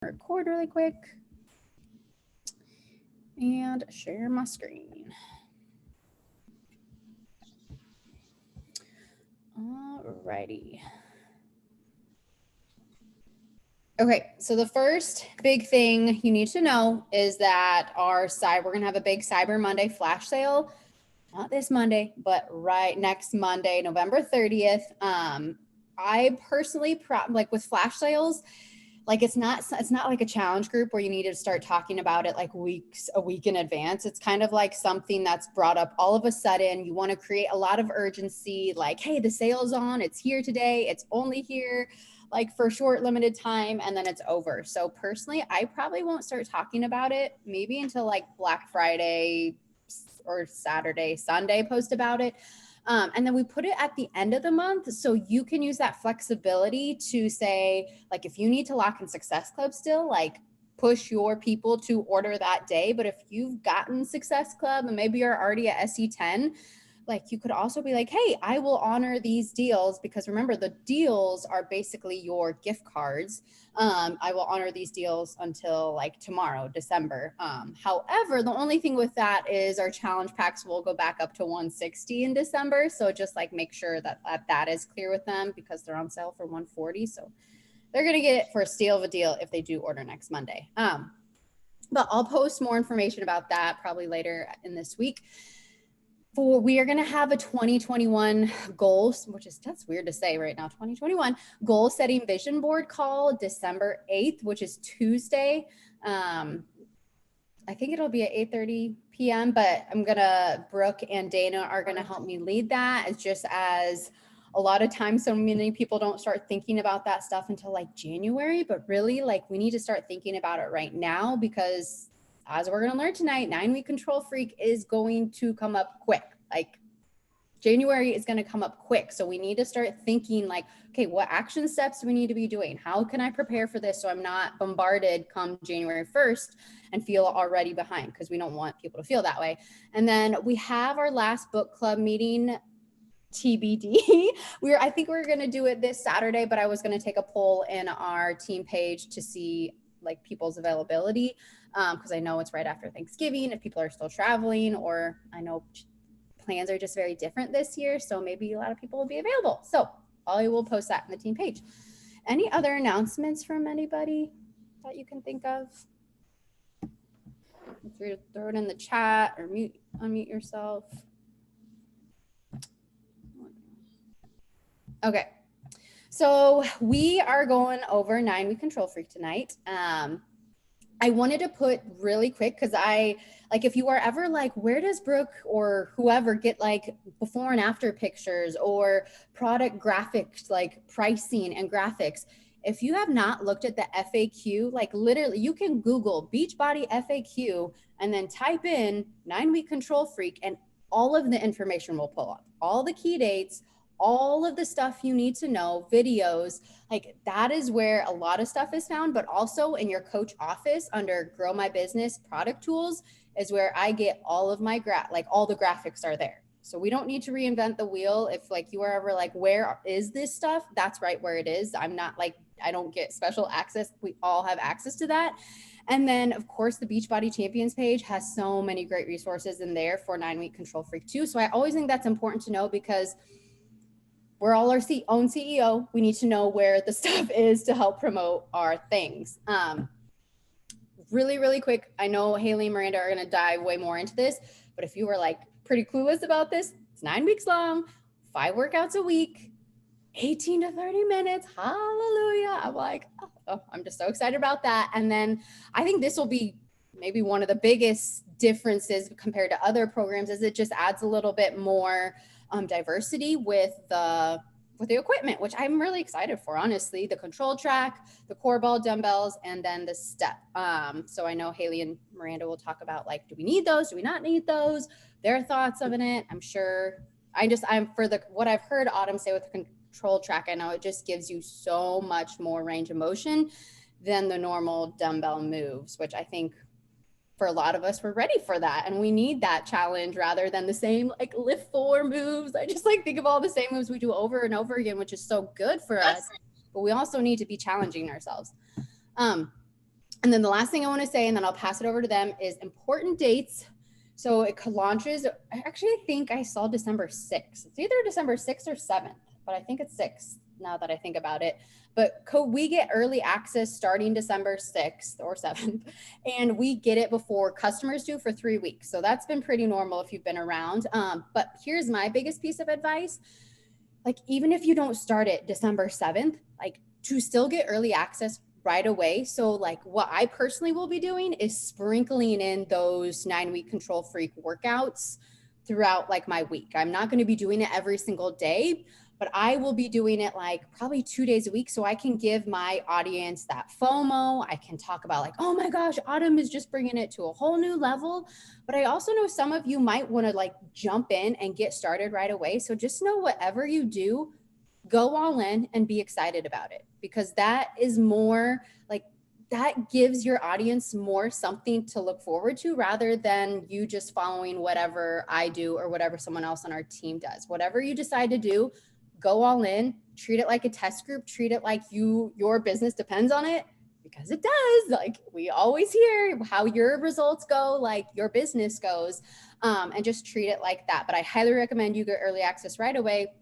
Record really quick and share my screen. Alrighty. Okay, so the first big thing you need to know is that we're going to have a big Cyber Monday flash sale. Not this Monday, but right next Monday, November 30th. I personally, like with flash sales, like it's not like a challenge group where you need to start talking about it like a week in advance. It's kind of like something that's brought up all of a sudden. You want to create a lot of urgency, like, hey, the sale's on, it's here today, it's only here like for a short limited time, and then it's over. So personally, I probably won't start talking about it maybe until like Black Friday or Saturday, Sunday post about it. And then we put it at the end of the month. So you can use that flexibility to say, like, if you need to lock in Success Club still, like push your people to order that day. But if you've gotten Success Club and maybe you're already at SE10, like you could also be like, hey, I will honor these deals, because remember, the deals are basically your gift cards. I will honor these deals until like tomorrow, December. However, the only thing with that is our challenge packs will go back up to 160 in December. So just like make sure that is clear with them, because they're on sale for 140. So they're going to get it for a steal of a deal if they do order next Monday. But I'll post more information about that probably later in this week. We are going to have a 2021 goals, that's weird to say right now, 2021 goal setting vision board call December 8th, which is Tuesday. I think it'll be at 8:30 p.m., but Brooke and Dana are going to help me lead that. It's just as a lot of times, so many people don't start thinking about that stuff until like January, but really like we need to start thinking about it right now, because as we're going to learn tonight, 9-week control freak is going to come up quick. Like January is going to come up quick. So we need to start thinking like, okay, what action steps do we need to be doing? How can I prepare for this so I'm not bombarded come January 1st and feel already behind? Because we don't want people to feel that way. And then we have our last book club meeting, TBD. I think we're going to do it this Saturday, but I was going to take a poll in our team page to see like people's availability, because I know it's right after Thanksgiving, if people are still traveling, or I know plans are just very different this year, so maybe a lot of people will be available. So I will post that in the team page. Any other announcements from anybody that you can think of? Feel free to throw it in the chat or unmute yourself. Okay, so we are going over 9-week control freak tonight. I wanted to put really quick, because if you are ever like, where does Brooke or whoever get like before and after pictures or product graphics, like pricing and graphics? If you have not looked at the FAQ, like literally you can Google Beachbody FAQ and then type in 9-week control freak, and all of the information will pull up, all the key dates, all of the stuff you need to know, videos. Like that is where a lot of stuff is found, but also in your coach office under Grow My Business product tools is where I get all of my all the graphics are there. So we don't need to reinvent the wheel. If like you are ever like, where is this stuff? That's right where it is. I'm not like, I don't get special access. We all have access to that. And then of course the Beachbody Champions page has so many great resources in there for 9-week control freak too. So I always think that's important to know, because we're all our own CEO. We need to know where the stuff is to help promote our things. Really, really quick. I know Haley and Miranda are going to dive way more into this, but if you were like pretty clueless about this, it's 9 weeks long, 5 workouts a week, 18 to 30 minutes. Hallelujah. I'm like, oh, I'm just so excited about that. And then I think this will be maybe one of the biggest differences compared to other programs, is it just adds a little bit more diversity with the equipment, which I'm really excited for, honestly. The control track, the core ball dumbbells, and then the step. So I know Haley and Miranda will talk about like, do we need those? Do we not need those? Their thoughts of it. I'm sure what I've heard Autumn say with the control track, I know it just gives you so much more range of motion than the normal dumbbell moves, which I think for a lot of us, we're ready for that. And we need that challenge rather than the same like lift 4 moves. I just like think of all the same moves we do over and over again, which is so good for us, but we also need to be challenging ourselves. And then the last thing I want to say, and then I'll pass it over to them, is important dates. So it launches, actually, I think I saw December 6th. It's either December 6th or 7th, but I think it's 6th now that I think about it. But we get early access starting December 6th or 7th, and we get it before customers do for 3 weeks. So that's been pretty normal if you've been around. But here's my biggest piece of advice. Like, even if you don't start it December 7th, like, to still get early access right away. So like what I personally will be doing is sprinkling in those 9-week control freak workouts throughout like my week. I'm not going to be doing it every single day, but I will be doing it like probably 2 days a week. So I can give my audience that FOMO. I can talk about like, oh my gosh, Autumn is just bringing it to a whole new level. But I also know some of you might want to like jump in and get started right away. So just know whatever you do, go all in and be excited about it, because that is more like, that gives your audience more something to look forward to rather than you just following whatever I do or whatever someone else on our team does. Whatever you decide to do, go all in, treat it like a test group, treat it like your business depends on it, because it does. Like, we always hear how your results go, like your business goes, and just treat it like that. But I highly recommend you get early access right away.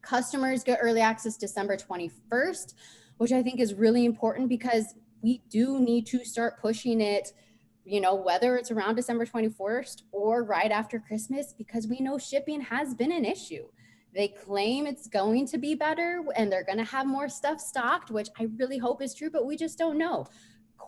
Customers get early access December 21st, which I think is really important because we do need to start pushing it, whether it's around December 21st or right after Christmas, because we know shipping has been an issue. They claim it's going to be better and they're going to have more stuff stocked, which I really hope is true, but we just don't know.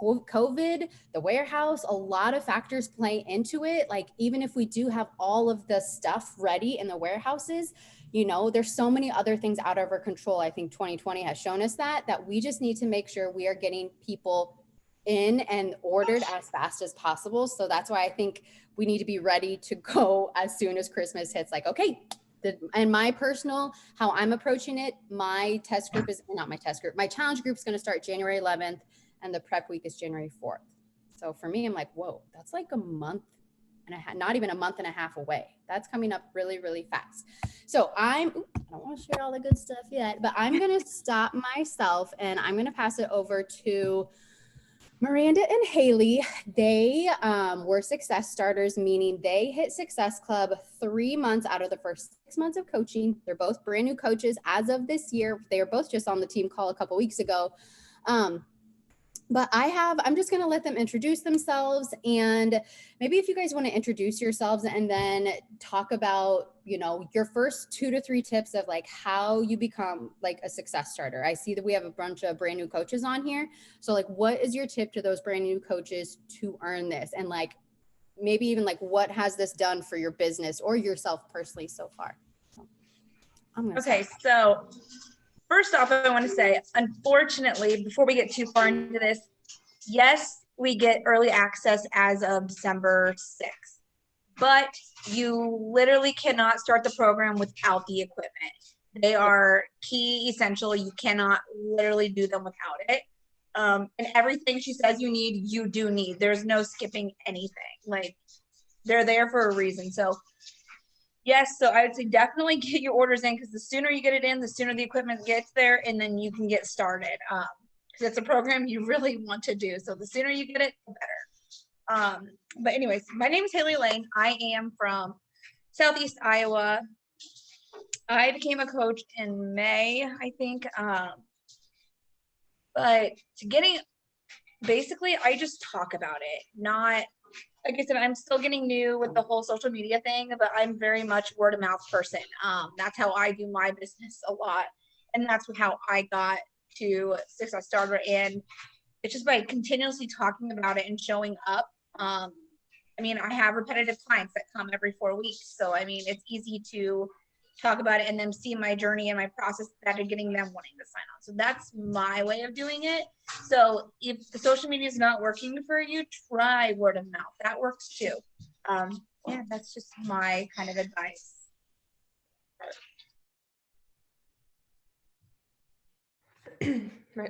COVID, the warehouse, a lot of factors play into it. Like, even if we do have all of the stuff ready in the warehouses, there's so many other things out of our control. I think 2020 has shown us that we just need to make sure we are getting people in and ordered as fast as possible. So that's why I think we need to be ready to go as soon as Christmas hits. Like, okay, and my personal, how I'm approaching it, my test group is not my test group. My challenge group is going to start January 11th and the prep week is January 4th. So for me, I'm like, whoa, that's like a month and not even a month and a half away. That's coming up really, really fast. So I don't want to share all the good stuff yet, but I'm going to stop myself and I'm going to pass it over to Miranda and Haley. They were success starters, meaning they hit Success Club 3 months out of the first 6 months of coaching. They're both brand new coaches as of this year. They were both just on the team call a couple weeks ago. But I'm just going to let them introduce themselves, and maybe if you guys want to introduce yourselves and then talk about, your first 2 to 3 tips of like how you become like a success starter. I see that we have a bunch of brand new coaches on here. So like, what is your tip to those brand new coaches to earn this? And like, maybe even like, what has this done for your business or yourself personally so far? Okay. So first off, I want to say, unfortunately, before we get too far into this, yes, we get early access as of December 6th, but you literally cannot start the program without the equipment. They are key, essential. You cannot literally do them without it. And everything she says you need, you do need. There's no skipping anything. Like, they're there for a reason. So yes, so I would say definitely get your orders in, because the sooner you get it in, the sooner the equipment gets there, and then you can get started. Because it's a program you really want to do. So the sooner you get it, the better. But anyways, my name is Haley Lane. I am from Southeast Iowa. I became a coach in May, I think. But basically, I just talk about it, not, like I said, I'm still getting new with the whole social media thing, but I'm very much word of mouth person. That's how I do my business a lot. And that's how I got to Success Starter. And it's just by continuously talking about it and showing up. I have repetitive clients that come every 4 weeks. So, it's easy to talk about it and then see my journey and my process that are getting them wanting to sign on. So that's my way of doing it. So if the social media is not working for you, try word of mouth. That works too. That's just my kind of advice.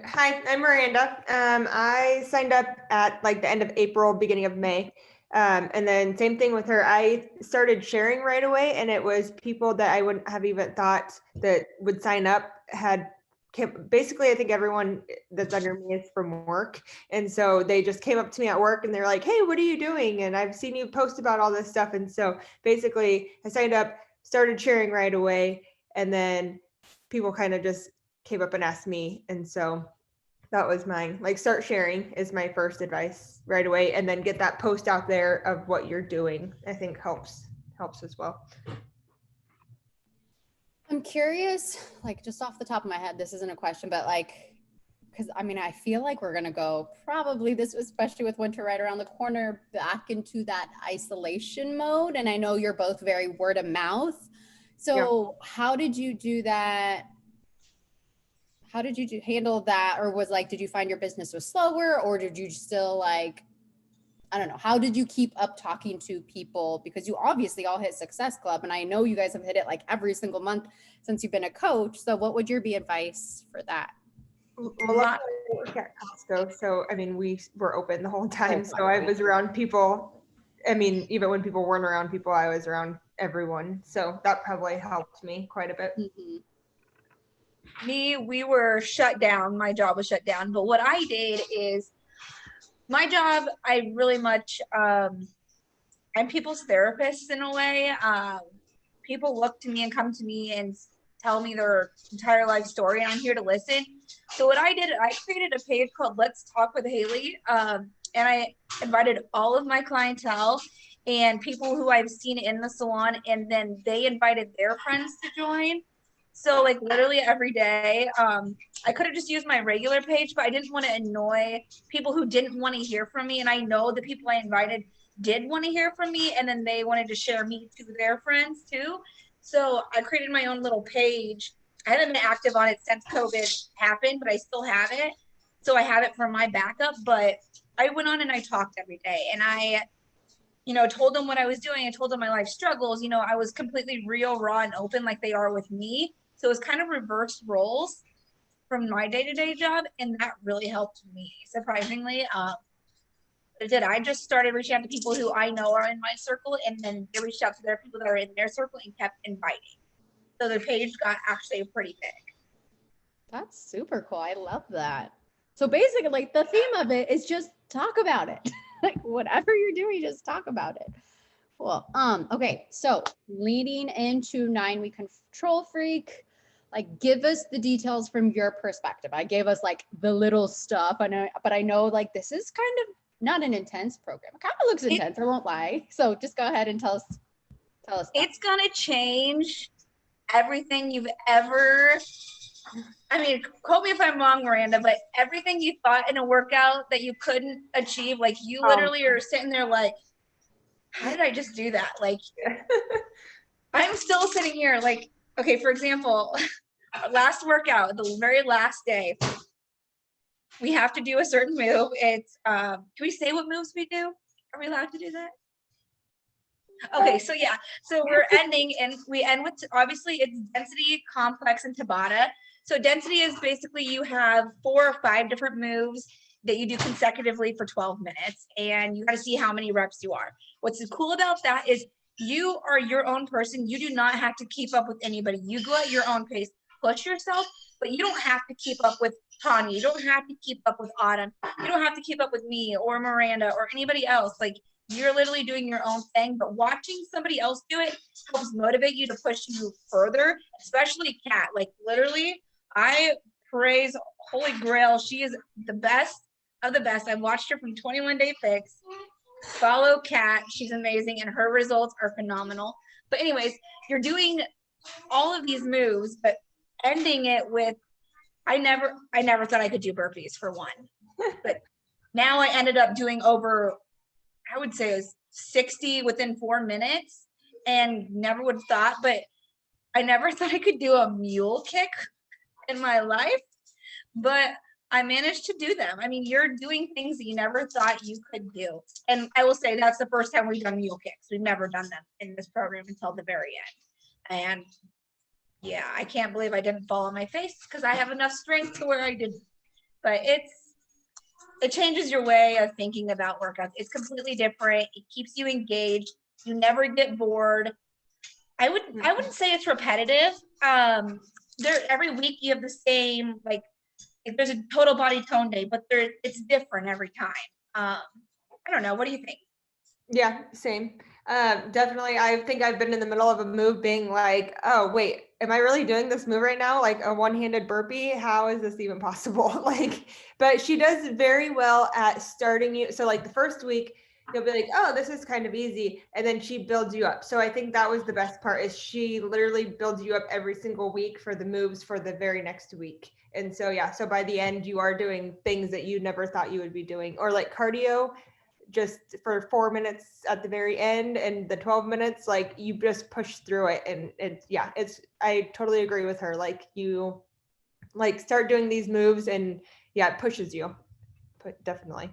Hi, I'm Miranda. I signed up at like the end of April, beginning of May. And then same thing with her. I started sharing right away, and it was people that I wouldn't have even thought that would sign up had basically, I think everyone that's under me is from work. And so they just came up to me at work and they're like, hey, what are you doing? And I've seen you post about all this stuff. And so basically I signed up, started sharing right away. And then people kind of just came up and asked me. And so that was mine. Like, start sharing is my first advice right away. And then get that post out there of what you're doing. I think helps as well. I'm curious, like, just off the top of my head, this isn't a question, but like, because I mean, I feel like we're going to go probably this, especially with winter right around the corner, back into that isolation mode. And I know you're both very word of mouth. So how did you do that? How did you handle that? Or was like, did you find your business was slower, or did you still like, I don't know, how did you keep up talking to people? Because you obviously all hit Success Club, and I know you guys have hit it like every single month since you've been a coach. So what would your be advice for that? Well, I work at Costco, so I mean, we were open the whole time. So I was around people. I mean, even when people weren't around people, I was around everyone. So that probably helped me quite a bit. We were shut down. My job was shut down. But what I did is, my job, I really much, I'm people's therapist in a way. People look to me and come to me and tell me their entire life story, and I'm here to listen. So what I did, I created a page called Let's Talk with Haley. And I invited all of my clientele and people who I've seen in the salon, and then they invited their friends to join. So like literally every day, I could have just used my regular page, but I didn't want to annoy people who didn't want to hear from me. And I know the people I invited did want to hear from me, and then they wanted to share me to their friends too. So I created my own little page. I haven't been active on it since COVID happened, but I still have it. So I have it for my backup, but I went on and I talked every day, and I, told them what I was doing. I told them my life struggles. I was completely real, raw, and open like they are with me. So it was kind of reverse roles from my day-to-day job, and that really helped me, surprisingly. I just started reaching out to people who I know are in my circle, and then they reached out to their people that are in their circle and kept inviting. So their page got actually pretty big. That's super cool. I love that. So basically, like, the theme of it is just talk about it. Like, whatever you're doing, just talk about it. Cool. Okay, so leading into 9-week control freak, like, give us the details from your perspective. I gave us like the little stuff. I know, but I know like this is kind of not an intense program. It kind of looks intense, I won't lie. So just go ahead and tell us. It's gonna change everything you've ever, quote me if I'm wrong, Miranda, but everything you thought in a workout that you couldn't achieve, like you literally are sitting there like, how did I just do that? Like, I'm still sitting here like, okay, for example, last workout, the very last day, we have to do a certain move. It's, can we say what moves we do? Are we allowed to do that? Okay, so yeah, so we're ending, and we end with, obviously it's density, complex, and Tabata. So density is basically you have 4 or 5 different moves that you do consecutively for 12 minutes, and you got to see how many reps you are. What's cool about that is you are your own person. You do not have to keep up with anybody. You go at your own pace, push yourself, but you don't have to keep up with Tanya. You don't have to keep up with Autumn. You don't have to keep up with me or Miranda or anybody else. Like, you're literally doing your own thing, but watching somebody else do it helps motivate you to push you further, especially Kat. Like, literally, I praise Holy Grail. She is the best of the best. I've watched her from 21 Day Fix. Follow Kat. She's amazing, and her results are phenomenal. But anyways, you're doing all of these moves, but ending it with, I never thought I could do burpees for one, but now I ended up doing over, I would say it was 60 within 4 minutes, and never would have thought, but I never thought I could do a mule kick in my life, but I managed to do them. I mean, you're doing things that you never thought you could do. And I will say that's the first time we've done mule kicks. We've never done them in this program until the very end. And yeah, I can't believe I didn't fall on my face because I have enough strength to where I didn't. But it changes your way of thinking about workouts. It's completely different. It keeps you engaged. You never get bored. I wouldn't say it's repetitive, every week you have the same, like there's a total body tone day, but it's different every time. I don't know. What do you think? Yeah, same. Definitely. I think I've been in the middle of a move being like, oh, wait, am I really doing this move right now? Like a one-handed burpee? How is this even possible? Like, but she does very well at starting you. So like the first week, you'll be like, oh, this is kind of easy. And then she builds you up. So I think that was the best part is she literally builds you up every single week for the moves for the very next week. And so, yeah, so by the end, you are doing things that you never thought you would be doing, or like cardio just for 4 minutes at the very end, and the 12 minutes, like you just push through it. And I totally agree with her. Like you like start doing these moves and it pushes you, but definitely.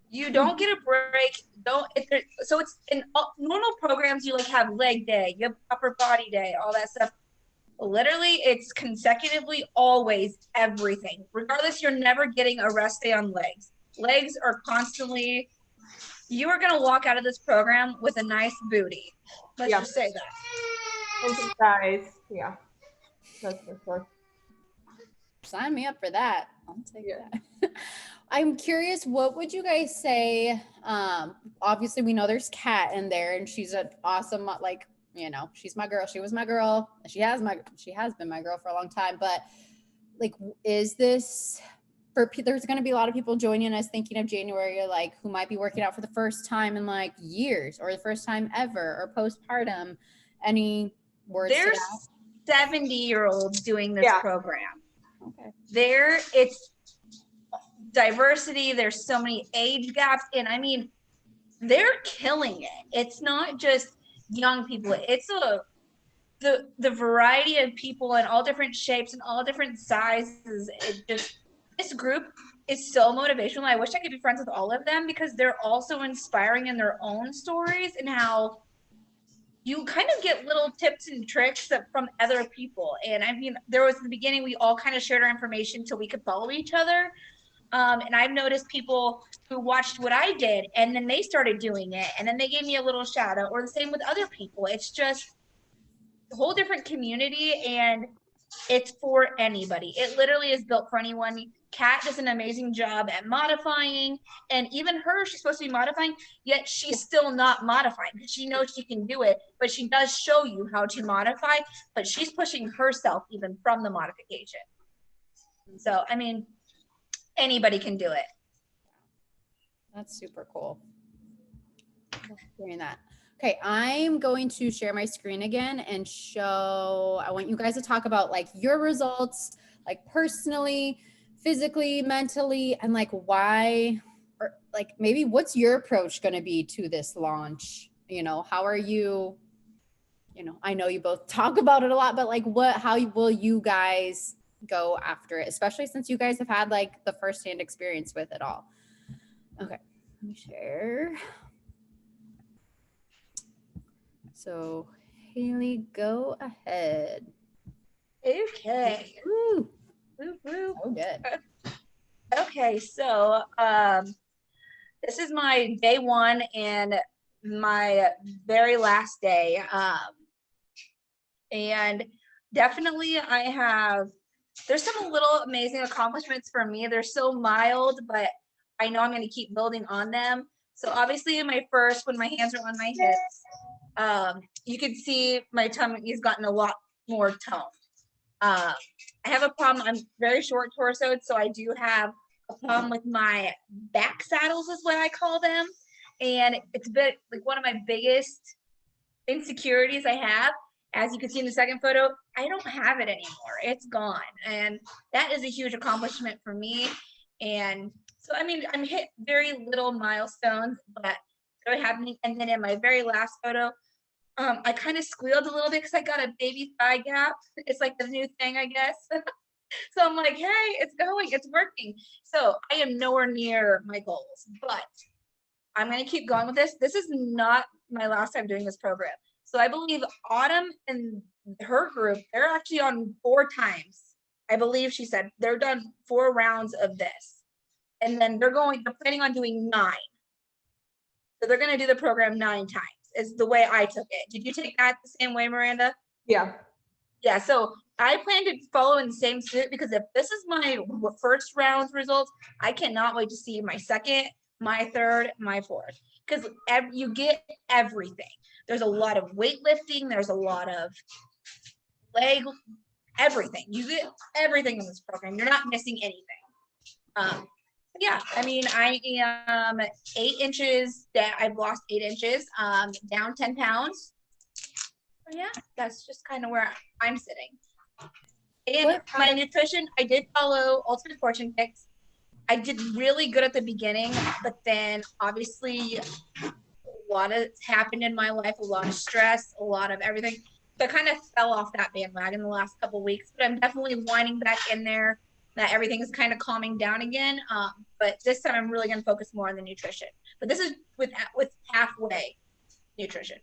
You don't get a break. So it's in normal programs, you like have leg day, you have upper body day, all that stuff. Literally, it's consecutively always everything. Regardless, you're never getting a rest day on legs. Legs are constantly, you are going to walk out of this program with a nice booty. Let's just say that. And some thighs. Yeah, that's for sure. Sign me up for that. I'll take that. I'm curious, what would you guys say? Obviously we know there's Kat in there and she's an awesome, like, you know, she's my girl. She was my girl. She has been my girl for a long time, but like, is this there's going to be a lot of people joining us thinking of January, like who might be working out for the first time in like years or the first time ever or postpartum. Any words? There's 70-year-olds doing this program. Okay. It's diversity. There's so many age gaps. And I mean, they're killing it. It's not just young people. It's the variety of people in all different shapes and all different sizes. This group is so motivational. I wish I could be friends with all of them because they're also inspiring in their own stories and how you kind of get little tips and tricks from other people. And I mean, there was in the beginning, we all kind of shared our information so we could follow each other. And I've noticed people who watched what I did and then they started doing it and then they gave me a little shout out, or the same with other people. It's just a whole different community and it's for anybody. It literally is built for anyone. Kat does an amazing job at modifying, and even her, she's supposed to be modifying, yet she's still not modifying. She knows she can do it, but she does show you how to modify, but she's pushing herself even from the modification. So, I mean, anybody can do it. That's super cool. Hearing that. Okay, I'm going to share my screen again and I want you guys to talk about like your results, like personally, physically, mentally, and like why, or like maybe what's your approach going to be to this launch? You know, how are you, I know you both talk about it a lot, but like how will you guys go after it, especially since you guys have had like the firsthand experience with it all. Okay, let me share. So Haley, go ahead. Okay. Woo. Woo, woo. Oh, good. Okay, so this is my day one and my very last day. And definitely there's some little amazing accomplishments for me. They're so mild, but I know I'm going to keep building on them. So obviously when my hands are on my hips, you can see my tummy has gotten a lot more toned. I have a problem. I'm very short torsoed, so I do have a problem with my back saddles is what I call them. And it's been like one of my biggest insecurities I have. As you can see in the second photo, I don't have it anymore. It's gone. And that is a huge accomplishment for me. And so, I mean, I'm hit very little milestones, but they're happening. And then in my very last photo, I kind of squealed a little bit because I got a baby thigh gap. It's like the new thing, I guess. So I'm like, hey, it's going, it's working. So I am nowhere near my goals, but I'm going to keep going with this. This is not my last time doing this program. So I believe Autumn and her group, they're actually on 4 times. I believe she said they're done 4 rounds of this. And then they're planning on doing 9. So they're going to do the program 9 times is the way I took it. Did you take that the same way, Miranda? Yeah. Yeah, so I plan to follow in the same suit because if this is my first round's results, I cannot wait to see my second, my third, my fourth, because you get everything. There's a lot of weightlifting. There's a lot of leg, everything. You get everything in this program. You're not missing anything. Yeah, I mean, I am 8 inches that I've lost 8 inches, down 10 pounds. So yeah, that's just kind of where I'm sitting. And my nutrition, I did follow Ultimate Fortune Fix. I did really good at the beginning, but then obviously a lot has happened in my life, a lot of stress, a lot of everything. So I kind of fell off that bandwagon the last couple of weeks, but I'm definitely winding back in there. That everything is kind of calming down again. But this time I'm really going to focus more on the nutrition. But this is with halfway nutrition.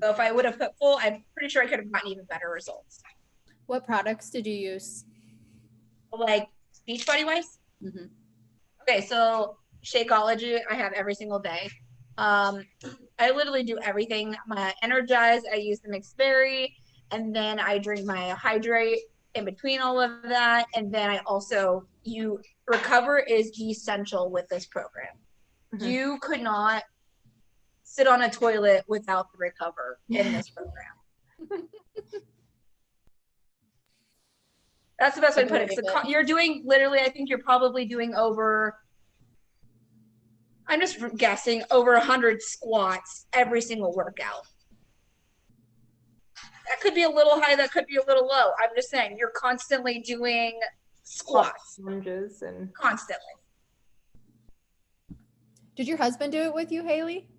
So if I would have put full, I'm pretty sure I could have gotten even better results. What products did you use? Like Beachbody wise? Mm-hmm. Okay, so Shakeology I have every single day. I literally do everything. My Energize, I use the mixed berry, and then I drink my Hydrate in between all of that. And then I also, Recover is essential with this program. Mm-hmm. You could not sit on a toilet without the Recover in this program. That's the best way to put it. So you're doing literally, I think you're probably doing over, I'm just guessing, over 100 squats every single workout. That could be a little high, that could be a little low. I'm just saying, you're constantly doing squats. Lunges and constantly. Did your husband do it with you, Haley?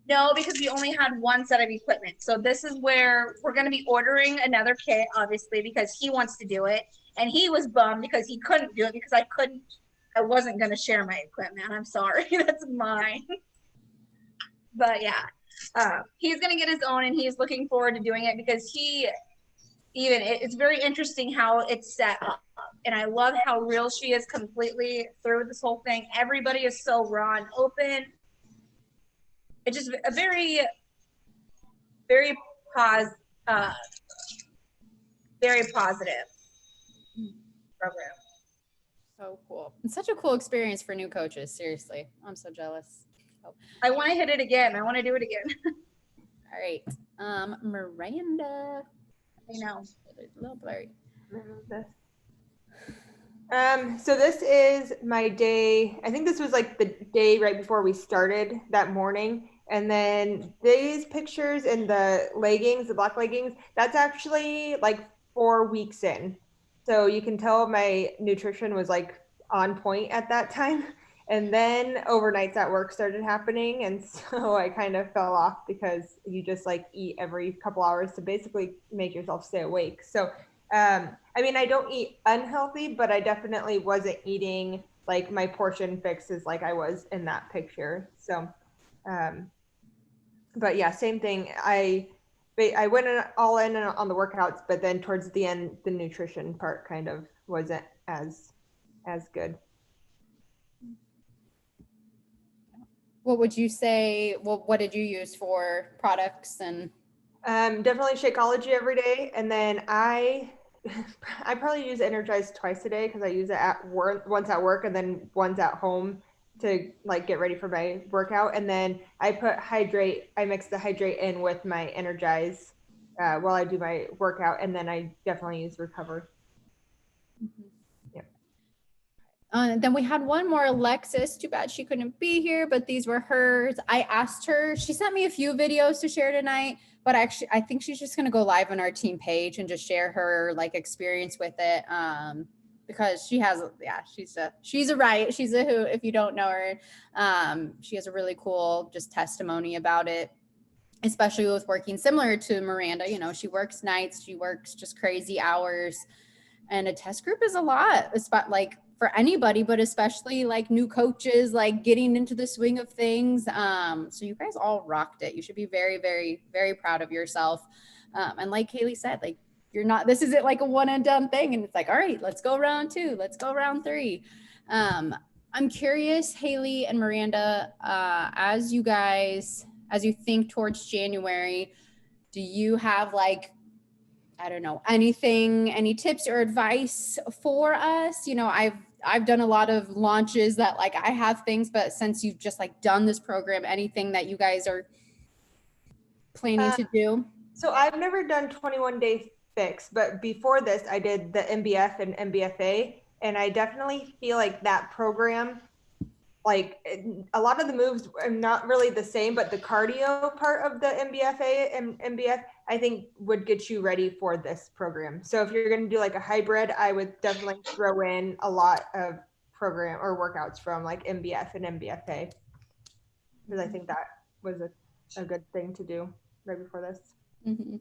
No, because we only had one set of equipment. So this is where we're going to be ordering another kit, obviously, because he wants to do it. And he was bummed because he couldn't do it because I wasn't going to share my equipment. I'm sorry. That's mine. But yeah, he's going to get his own and he's looking forward to doing it because it's very interesting how it's set up. And I love how real she is completely through this whole thing. Everybody is so raw and open. It's just a very, very positive program. So cool. It's such a cool experience for new coaches. Seriously. I'm so jealous. Oh. I want to hit it again. I want to do it again. All right. Miranda. I know. It's a little blurry. So this is my day. I think this was like the day right before we started that morning. And then these pictures in the leggings, the black leggings, that's actually like 4 weeks in. So you can tell my nutrition was like on point at that time. And then overnights at work started happening. And so I kind of fell off because you just like eat every couple hours to basically make yourself stay awake. So I mean, I don't eat unhealthy, but I definitely wasn't eating like my portion fixes like I was in that picture. So, but yeah, same thing. I went all in on the workouts, but then towards the end, the nutrition part kind of wasn't as good. What would you say? Well, what did you use for products and? Definitely Shakeology every day, and then I probably use Energize twice a day because I use it at work, once at work and then once at home to like get ready for my workout. And then I put Hydrate. I mix the Hydrate in with my Energize while I do my workout, and then I definitely use Recover. Mm-hmm. Then we had one more, Alexis. Too bad she couldn't be here, but these were hers. I asked her, she sent me a few videos to share tonight, but actually I think she's just going to go live on our team page and just share her like experience with it. Because she has, she's a riot. She's a hoot if you don't know her. She has a really cool just testimony about it, especially with working similar to Miranda. You know, she works nights, she works just crazy hours, and a test group is a lot. It's about like for anybody, but especially like new coaches, like getting into the swing of things. So you guys all rocked it. You should be very, very, very proud of yourself. And like Haley said, like this isn't like a one and done thing. And it's like, all right, let's go round 2. Let's go round 3. I'm curious, Haley and Miranda, as you think towards January, do you have like I don't know, any tips or advice for us? You know, I've done a lot of launches that like I have things, but since you've just like done this program, anything that you guys are planning to do? So I've never done 21-day fix, but before this I did the MBF and MBFA, and I definitely feel like that program, like a lot of the moves are not really the same, but the cardio part of the MBFA and MBF, I think would get you ready for this program. So if you're going to do like a hybrid, I would definitely throw in a lot of program or workouts from like MBF and MBFA, because I think that was a good thing to do right before this. Mm-hmm.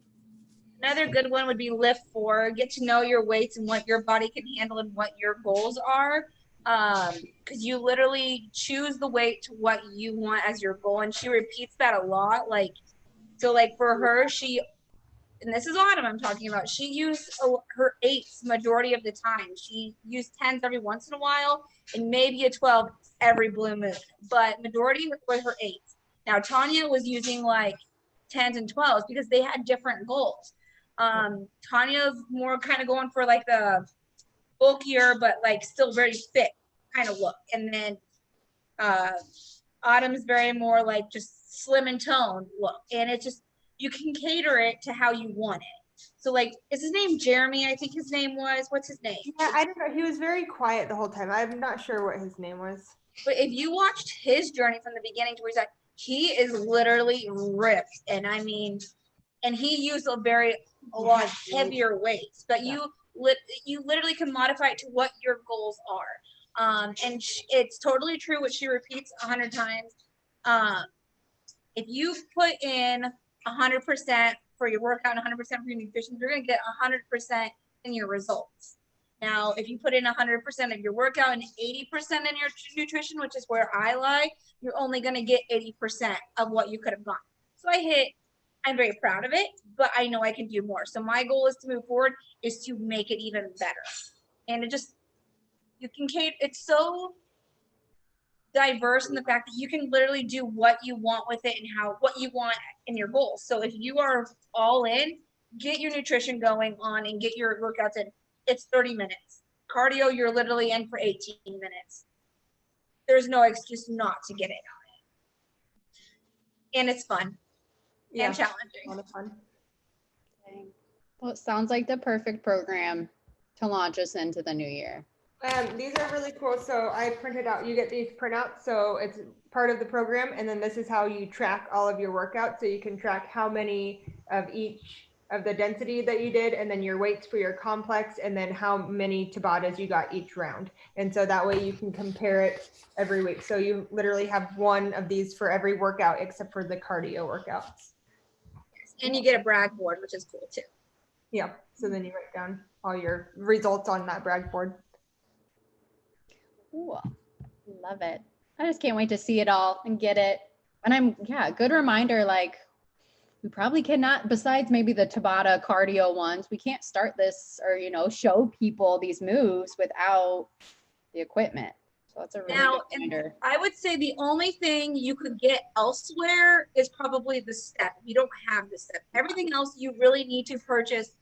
Another good one would be lift 4. Get to know your weights and what your body can handle and what your goals are. Because you literally choose the weight to what you want as your goal. And she repeats that a lot. Like, so like for her, and this is Autumn I'm talking about, she used her 8s majority of the time. She used 10s every once in a while and maybe a 12 every blue moon. But majority was her 8s. Now, Tanya was using like 10s and 12s because they had different goals. Tanya's more kind of going for like the bulkier but like still very fit kind of look, and then Autumn's very more like just slim and toned look, and it's just you can cater it to how you want it. So like, is his name Jeremy? I think his name was, what's his name? Yeah, I don't know, he was very quiet the whole time. I'm not sure what his name was, but if you watched his journey from the beginning to where he's like, he is literally ripped, and I mean, and he used a lot of heavier weights, but you literally can modify it to what your goals are. And it's totally true what she repeats 100 times. If you put in 100% for your workout and 100% for your nutrition, you're going to get 100% in your results. Now, if you put in 100% of your workout and 80% in your nutrition, which is where I lie, you're only going to get 80% of what you could have gotten. So I'm very proud of it, but I know I can do more. So my goal is to move forward, is to make it even better. And it's so diverse in the fact that you can literally do what you want with it and what you want in your goals. So if you are all in, get your nutrition going on and get your workouts in. It's 30 minutes. Cardio, you're literally in for 18 minutes. There's no excuse not to get it on it. And it's fun. yeah, and challenging. a lot of fun. Well, it sounds like the perfect program to launch us into the new year. These are really cool. So I printed out, you get these printouts. So it's part of the program. And then this is how you track all of your workouts. So you can track how many of each of the density that you did, and then your weights for your complex, and then how many Tabatas you got each round. And so that way you can compare it every week. So you literally have one of these for every workout except for the cardio workouts. And you get a brag board, which is cool too. Yeah. So then you write down all your results on that brag board. Cool. Love it. I just can't wait to see it all and get it. And good reminder, like we probably cannot, besides maybe the Tabata cardio ones, we can't start this or, show people these moves without the equipment. So that's a really good reminder. I would say the only thing you could get elsewhere is probably the step. You don't have the step. Everything else you really need to purchase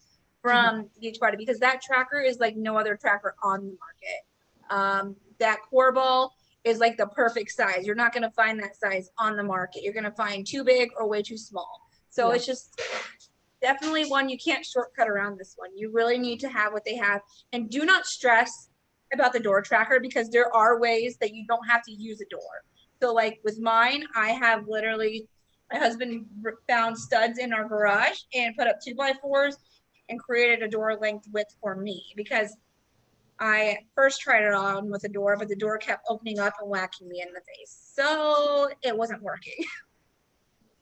from Beachbody, because that tracker is like no other tracker on the market. That core ball is like the perfect size. You're not going to find that size on the market. You're going to find too big or way too small. So It's just definitely one, you can't shortcut around this one. You really need to have what they have, and do not stress about the door tracker, because there are ways that you don't have to use a door. So like with mine, I have literally, my husband found studs in our garage and put up 2x4s and created a door length width for me, because I first tried it on with a door, but the door kept opening up and whacking me in the face. So it wasn't working.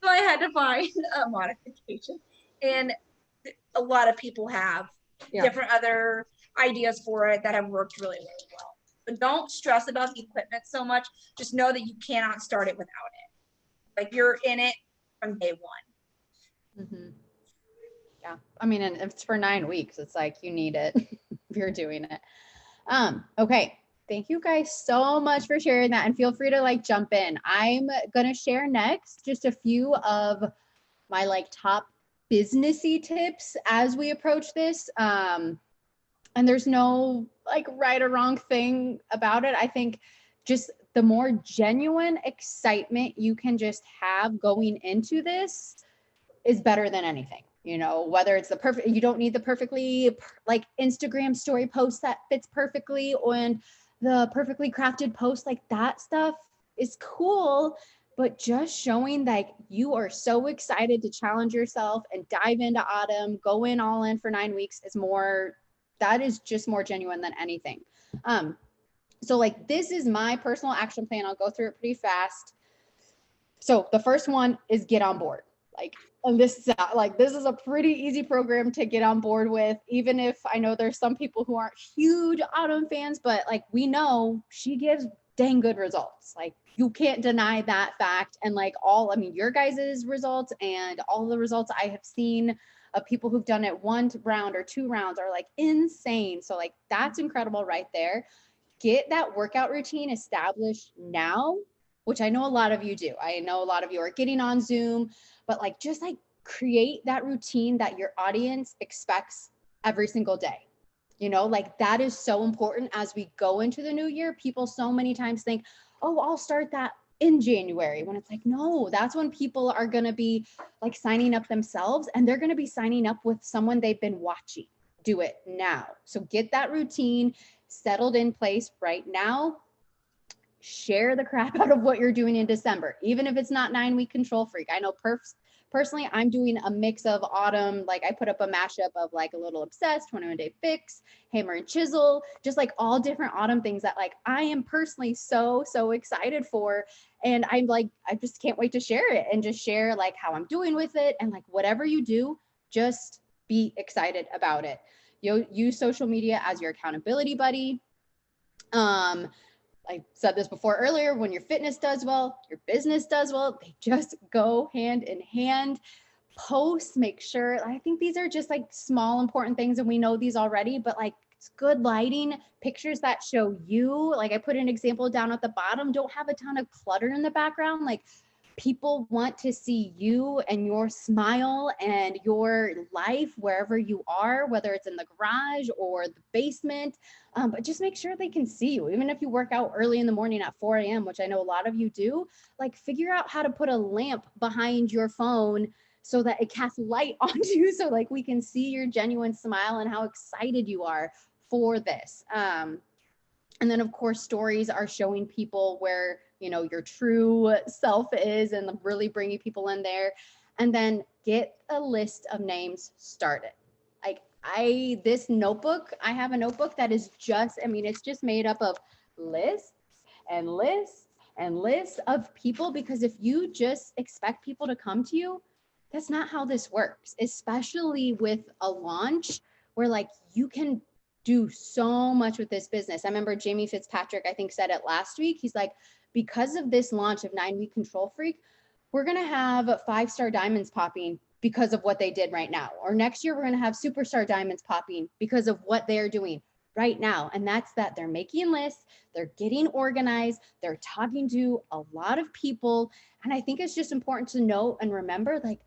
So I had to find a modification. And a lot of people have different other ideas for it that have worked really, really well. But don't stress about the equipment so much. Just know that you cannot start it without it. Like, you're in it from day one. Mm-hmm. Yeah. I mean, and if it's for 9 weeks, it's like you need it if you're doing it. Okay. Thank you guys so much for sharing that, and feel free to jump in. I'm going to share next just a few of my top businessy tips as we approach this. And there's no like right or wrong thing about it. I think just the more genuine excitement you can just have going into this is better than anything. You know, whether it's the perfect, you don't need the perfectly like Instagram story post that fits perfectly, and the perfectly crafted post, like that stuff is cool, but just showing like you are so excited to challenge yourself and dive into autumn, go in all in for 9 weeks is more, that is just more genuine than anything. So like this is my personal action plan. I'll go through it pretty fast. So the first one is get on board. Like, and this is a pretty easy program to get on board with, even if I know there's some people who aren't huge autumn fans, but like we know she gives dang good results. Like you can't deny that fact. And like your guys' results and all the results I have seen of people who've done it 1 round or 2 rounds are like insane. So like that's incredible right there. Get that workout routine established now, which I know a lot of you do. I know a lot of you are getting on Zoom, but like just like create that routine that your audience expects every single day. You know, like that is so important as we go into the new year. People so many times think, oh, I'll start that in January, when it's like, no, that's when people are going to be like signing up themselves, and they're going to be signing up with someone they've been watching. Do it now. So get that routine settled in place right now. Share the crap out of what you're doing in December, even if it's not 9-week Control Freak. I know personally, I'm doing a mix of autumn. Like I put up a mashup of like a little Obsessed, 21 Day Fix, Hammer and Chisel, just like all different autumn things that like I am personally so excited for. And I'm like, I just can't wait to share it and just share like how I'm doing with it. And like whatever you do, just be excited about it. Use social media as your accountability buddy. I said this before earlier, when your fitness does well, your business does well, they just go hand in hand. Posts, make sure, I think these are just like small, important things, and we know these already, but like it's good lighting, pictures that show you, like I put an example down at the bottom, don't have a ton of clutter in the background. Like people want to see you and your smile and your life wherever you are, whether it's in the garage or the basement. But just make sure they can see you. Even if you work out early in the morning at 4 a.m., which I know a lot of you do, like figure out how to put a lamp behind your phone so that it casts light onto you, so like we can see your genuine smile and how excited you are for this. And then of course, stories are showing people where, you know, your true self is, and really bringing people in there. And then get a list of names started. Like this notebook, I have a notebook that is just, it's just made up of lists and lists and lists of people, because if you just expect people to come to you, that's not how this works, especially with a launch where like you can do so much with this business. I remember Jamie Fitzpatrick, I think, said it last week. He's like, because of this launch of 9-week Control Freak, we're going to have 5-star diamonds popping because of what they did right now. Or next year, we're going to have superstar diamonds popping because of what they're doing right now. And that's that they're making lists, they're getting organized, they're talking to a lot of people. And I think it's just important to know and remember, like,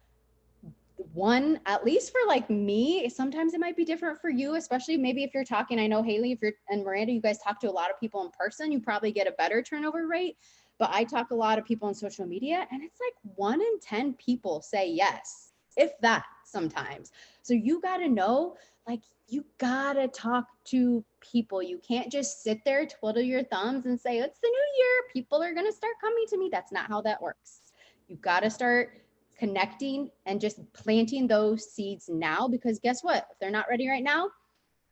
one, at least for like me, sometimes it might be different for you, especially maybe if you're talking, I know Haley, if you're, and Miranda, you guys talk to a lot of people in person, you probably get a better turnover rate, but I talk a lot of people on social media, and it's like 1 in 10 people say yes, if that sometimes. So you got to know, like, you got to talk to people. You can't just sit there, twiddle your thumbs and say, it's the new year, people are going to start coming to me. That's not how that works. You got to start connecting and just planting those seeds now, because guess what? If they're not ready right now,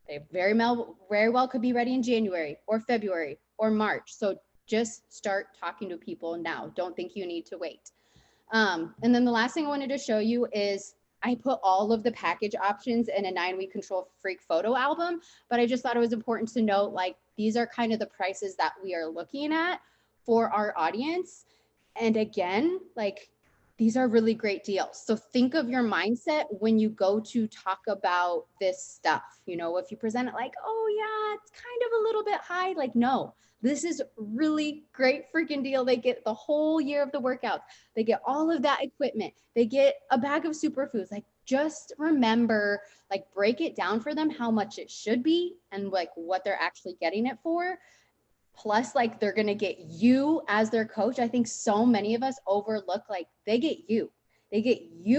they very well could be ready in January or February or March. So just start talking to people now. Don't think you need to wait. And then the last thing I wanted to show you is I put all of the package options in a 9-week Control Freak photo album, but I just thought it was important to note, like, these are kind of the prices that we are looking at for our audience. And again, like, these are really great deals. So think of your mindset when you go to talk about this stuff. You know, if you present it like, oh yeah, it's kind of a little bit high, like, no, this is really great freaking deal. They get the whole year of the workouts. They get all of that equipment. They get a bag of superfoods. Like, just remember, like, break it down for them how much it should be and like what they're actually getting it for. Plus, like, they're going to get you as their coach. I think so many of us overlook, like, they get you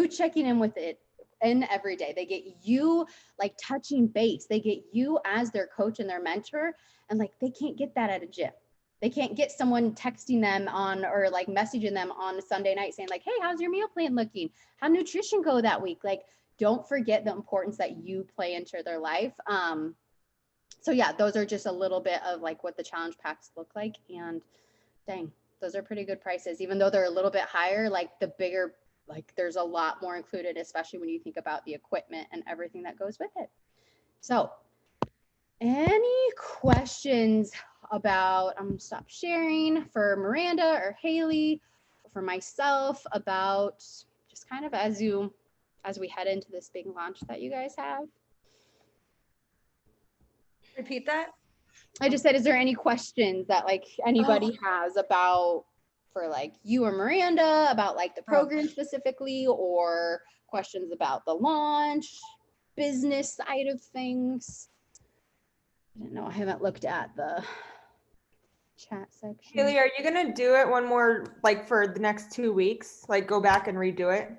checking in with it in every day. They get you like touching base. They get you as their coach and their mentor. And like, they can't get that at a gym. They can't get someone texting them on or like messaging them on a Sunday night saying like, hey, how's your meal plan looking? How'd nutrition go that week? Like, don't forget the importance that you play into their life. So yeah, those are just a little bit of like what the challenge packs look like. And dang, those are pretty good prices, even though they're a little bit higher, like the bigger, like there's a lot more included, especially when you think about the equipment and everything that goes with it. So any questions about, I'm gonna stop sharing, for Miranda or Haley, for myself, about just kind of as we head into this big launch that you guys have? Repeat that. I just said, is there any questions that like anybody has about, for like you or Miranda, about like the program specifically, or questions about the launch, business side of things? I don't know. I haven't looked at the chat section. Haley, are you gonna do it one more, like for the next 2 weeks? Like go back and redo it?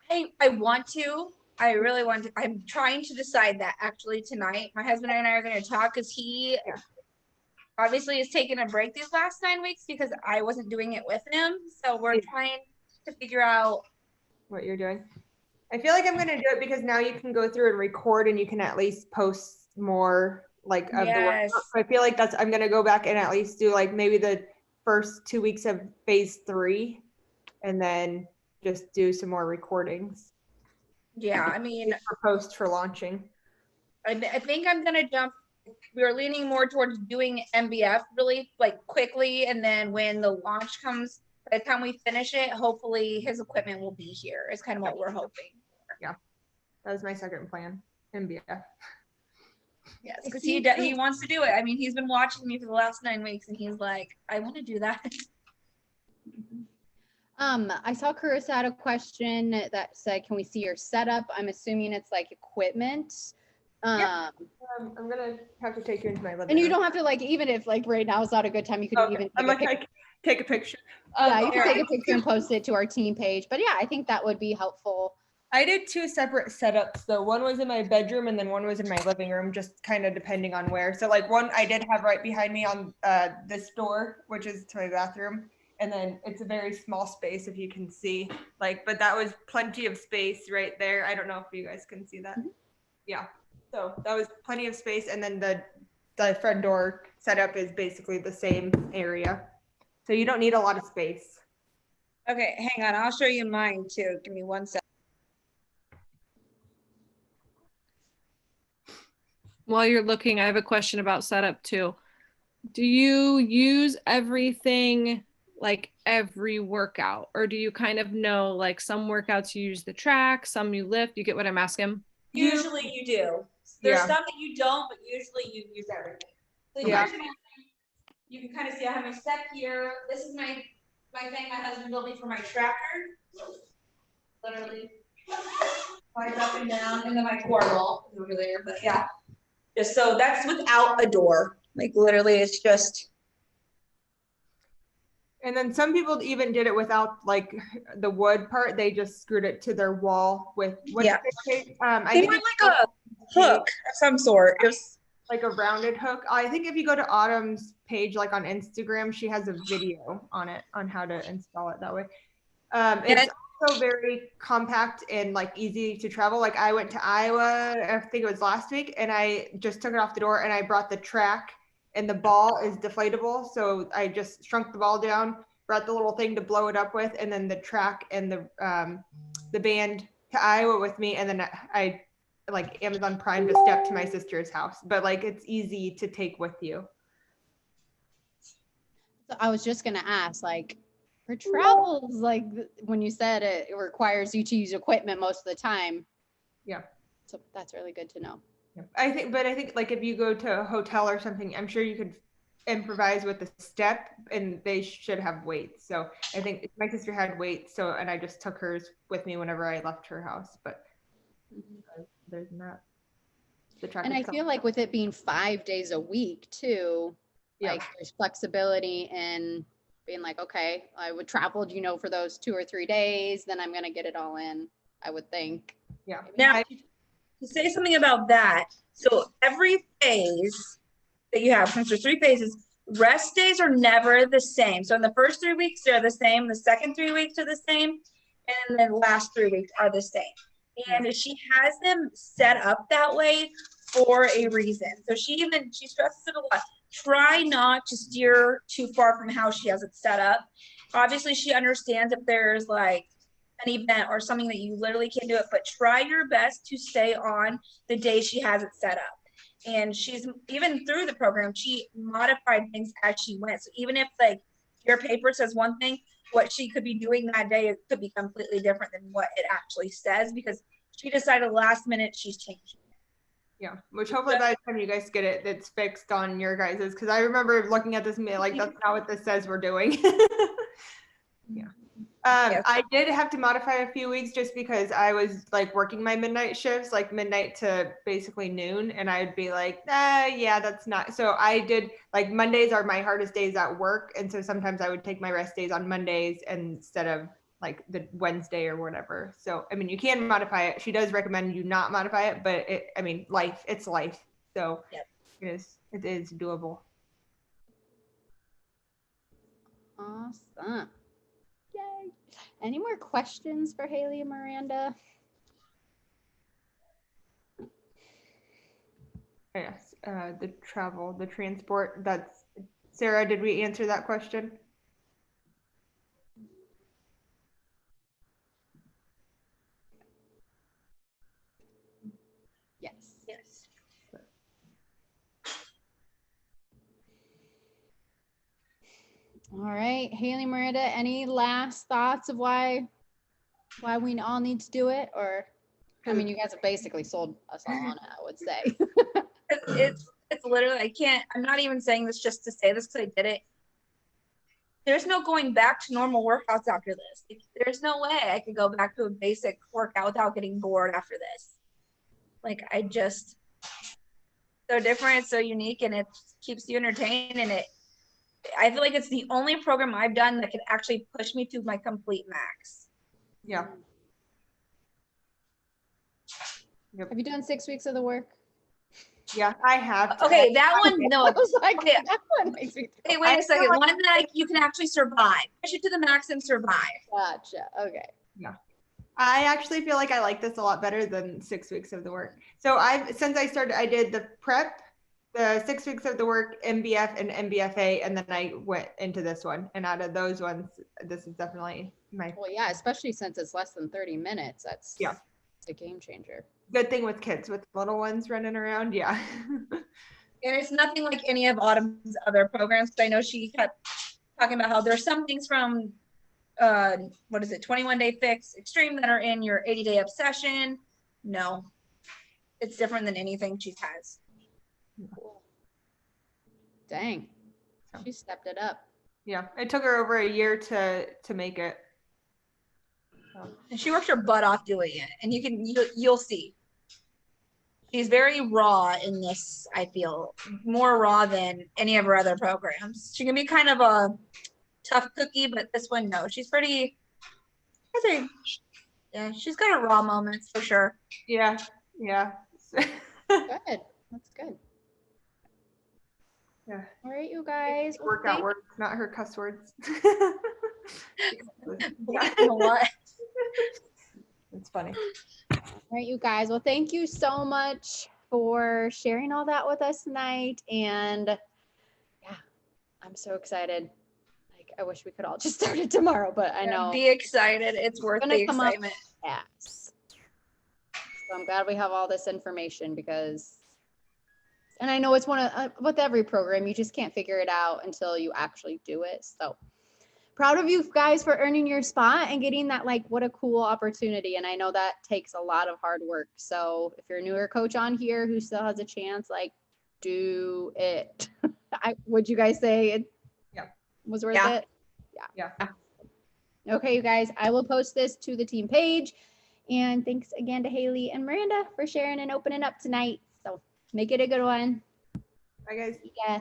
I want to. I really want to. I'm trying to decide that actually tonight. My husband and I are going to talk because he obviously has taken a break these last 9 weeks because I wasn't doing it with him. So we're trying to figure out what you're doing. I feel like I'm going to do it because now you can go through and record and you can at least post more like of the work. I feel like I'm going to go back and at least do like maybe the first 2 weeks of phase 3 and then just do some more recordings. Yeah, I mean, for post for launching. I think I'm gonna jump. We're leaning more towards doing MBF really like quickly, and then when the launch comes, by the time we finish it, hopefully his equipment will be here. Is kind of what we're hoping. Yeah, that was my second plan. MBF. Yes, because he wants to do it. I mean, he's been watching me for the last 9 weeks, and he's like, I want to do that. I saw Carissa had a question that said, can we see your setup? I'm assuming it's like equipment. I'm gonna have to take you into my living room. And you don't have to like, even if like right now is not a good time, you could even take a picture. Yeah, you can take a picture and post it to our team page. But yeah, I think that would be helpful. I did 2 separate setups though. One was in my bedroom and then one was in my living room, just kind of depending on where. So like one I did have right behind me on this door, which is to my bathroom. And then it's a very small space, if you can see, like, but that was plenty of space right there. I don't know if you guys can see that. Yeah, so that was plenty of space. And then the front door setup is basically the same area. So you don't need a lot of space. Okay, hang on. I'll show you mine too. Give me 1 second. While you're looking, I have a question about setup too. Do you use everything like every workout, or do you kind of know like some workouts you use the track, some you lift? You get what I'm asking? Usually you do. There's some that you don't, but usually you use everything. So you can kind of see I have my step here. This is my thing my husband built me for my tracker. Literally slides up and down, and then my core wall is over there. But yeah, just so that's without a door. Like literally, it's just. And then some people even did it without like the wood part. They just screwed it to their wall with I think like a hook of some sort. Just like a rounded hook. I think if you go to Autumn's page, like on Instagram, she has a video on it on how to install it that way. It's also very compact and like easy to travel. Like I went to Iowa, I think it was last week, and I just took it off the door and I brought the track. And the ball is deflatable, so I just shrunk the ball down, brought the little thing to blow it up with, and then the track and the band to Iowa with me, and then I like Amazon Prime to step to my sister's house. But like it's easy to take with you. So I was just gonna ask, like for travels, like when you said it requires you to use equipment most of the time. Yeah. So that's really good to know. I think like if you go to a hotel or something, I'm sure you could improvise with the step, and they should have weights. So I think my sister had weights, and I just took hers with me whenever I left her house. But There's not the track. And I feel like with it being 5 days a week too, Yeah. like there's flexibility in being like, okay, I would travel, for those 2 or 3 days, then I'm gonna get it all in, I would think. Yeah. Now, to say something about that, so every phase that you have, since there's 3 phases, rest days are never the same. So in the first 3 weeks, they're the same. The second 3 weeks are the same. And the last 3 weeks are the same. And she has them set up that way for a reason. So she stresses it a lot. Try not to steer too far from how she has it set up. Obviously, she understands if there's like an event or something that you literally can't do it, but try your best to stay on the day she has it set up. And she's, even through the program, she modified things as she went. So even if like your paper says one thing, what she could be doing that day, it could be completely different than what it actually says, because she decided last minute she's changing. Yeah, which hopefully by the time you guys get it, it's fixed on your guys's. Because I remember looking at this and being like, that's not what this says we're doing. Yeah. I did have to modify a few weeks just because I was like working my midnight shifts, like midnight to basically noon, and I'd be like, yeah, that's not. So I did, like, Mondays are my hardest days at work, and so sometimes I would take my rest days on Mondays instead of like the Wednesday or whatever. So I mean, you can modify it. She does recommend you not modify it, but it's life. So yep. it is doable. Awesome. Yay. Any more questions for Haley and Miranda? Yes, the travel, the transport, that's, Sarah, did we answer that question? Yes. Yes. All right, Haley, Miranda, any last thoughts of why we all need to do it? Or, I mean, you guys have basically sold us all on it, I would say. It's literally, I'm not even saying this just to say this because I did it. There's no going back to normal workouts after this. There's no way I could go back to a basic workout without getting bored after this. Like, so different, it's so unique, and it keeps you entertained, and I feel like it's the only program I've done that can actually push me to my complete max. Yeah. Have you done 6 weeks of the work? Yeah, I have. Okay, that one, no. I was like, okay. That one makes me Hey, wait a second. One that you can actually survive. Push it to the max and survive. Gotcha. Okay. Yeah. I actually feel like I like this a lot better than 6 weeks of the work. So since I started, I did the prep, the 6 weeks of the work, MBF and MBFA, and then I went into this one. And out of those ones, this is definitely my. Well, yeah, especially since it's less than 30 minutes. It's a game changer. Good thing with kids, with little ones running around. Yeah. And it's nothing like any of Autumn's other programs. I know she kept talking about how there's some things from 21 Day Fix Extreme that are in your 80-day obsession. No, it's different than anything she has. Cool. Dang, she stepped it up. Yeah, it took her over a year to make it. So. And she worked her butt off doing it, and you'll see. She's very raw in this. I feel more raw than any of her other programs. She can be kind of a tough cookie, but this one, no, she's pretty. Yeah, she's got her raw moments for sure. Yeah. Good. That's good. Yeah. All right, you guys. Workout words, not her cuss words. What? It's funny. All right, you guys. Well, thank you so much for sharing all that with us tonight. And yeah, I'm so excited. Like, I wish we could all just start it tomorrow, but I know. Be excited. It's worth the excitement. Yes. So I'm glad we have all this information because, and I know it's with every program, you just can't figure it out until you actually do it. So proud of you guys for earning your spot and getting that, like, what a cool opportunity. And I know that takes a lot of hard work. So if you're a newer coach on here who still has a chance, like, do it. Would you guys say it was worth it? Yeah. Okay, you guys, I will post this to the team page And thanks again to Haley and Miranda for sharing and opening up tonight. So make it a good one. Bye, guys. Yeah.